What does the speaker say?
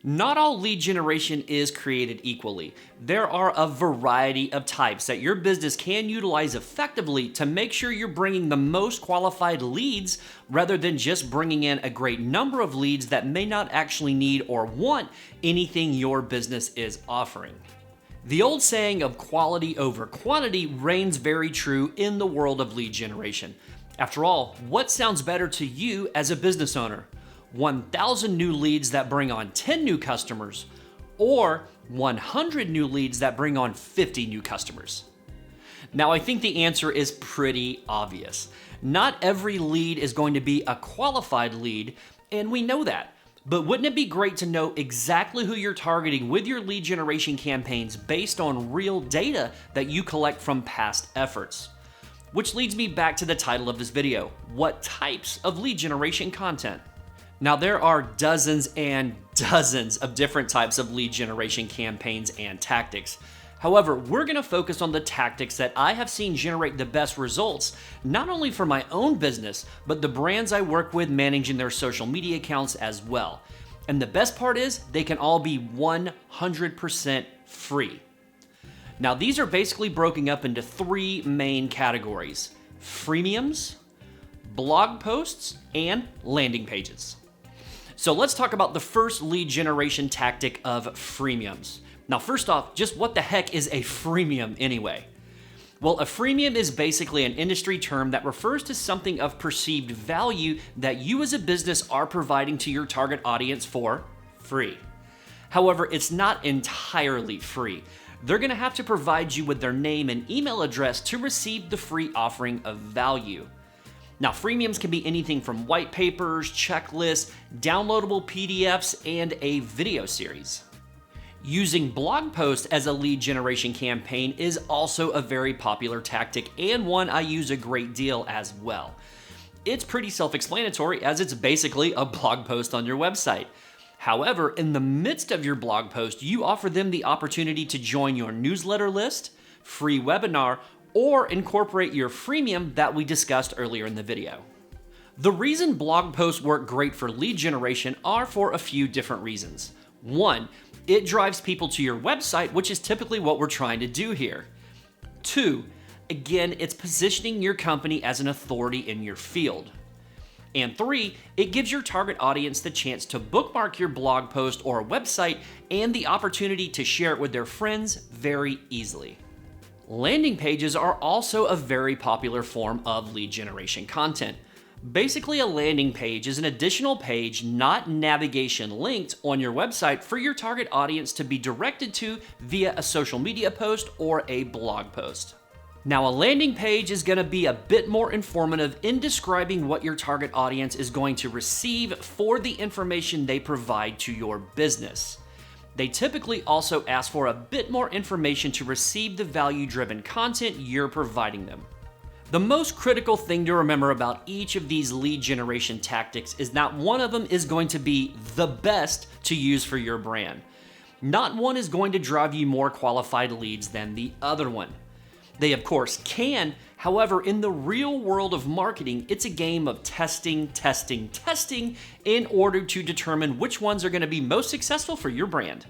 Not all lead generation is created equally. There are a variety of types that your business can utilize effectively to make sure you're bringing the most qualified leads rather than just bringing in a great number of leads that may not actually need or want anything your business is offering. The old saying of quality over quantity reigns very true in the world of lead generation. After all, what sounds better to you as a business owner? 1,000 new leads that bring on 10 new customers, or 100 new leads that bring on 50 new customers? Now, I think the answer is pretty obvious. Not every lead is going to be a qualified lead, and we know that. But wouldn't it be great to know exactly who you're targeting with your lead generation campaigns based on real data that you collect from past efforts? Which leads me back to the title of this video: what types of lead generation content? Now, there are dozens and dozens of different types of lead generation campaigns and tactics. However, we're going to focus on the tactics that I have seen generate the best results, not only for my own business, but the brands I work with managing their social media accounts as well. And the best part is they can all be 100% free. Now, these are basically broken up into three main categories: freemiums, blog posts, and landing pages. So let's talk about the first lead generation tactic of freemiums. Now, first off, just what the heck is a freemium anyway? Well, a freemium is basically an industry term that refers to something of perceived value that you as a business are providing to your target audience for free. However, it's not entirely free. They're going to have to provide you with their name and email address to receive the free offering of value. Now, freemiums can be anything from white papers, checklists, downloadable PDFs, and a video series. Using blog posts as a lead generation campaign is also a very popular tactic, and one I use a great deal as well. It's pretty self-explanatory, as it's basically a blog post on your website. However, in the midst of your blog post, you offer them the opportunity to join your newsletter list, free webinar, or incorporate your freemium that we discussed earlier in the video. The reason blog posts work great for lead generation are for a few different reasons. One, it drives people to your website, which is typically what we're trying to do here. Two, again, it's positioning your company as an authority in your field. And three, it gives your target audience the chance to bookmark your blog post or website and the opportunity to share it with their friends very easily. Landing pages are also a very popular form of lead generation content. Basically, a landing page is an additional page, not navigation linked, on your website for your target audience to be directed to via a social media post or a blog post. Now, a landing page is going to be a bit more informative in describing what your target audience is going to receive for the information they provide to your business. They typically also ask for a bit more information to receive the value-driven content you're providing them. The most critical thing to remember about each of these lead generation tactics is that one of them is going to be the best to use for your brand. Not one is going to drive you more qualified leads than the other one. They, of course, can. However, in the real world of marketing, it's a game of testing in order to determine which ones are going to be most successful for your brand.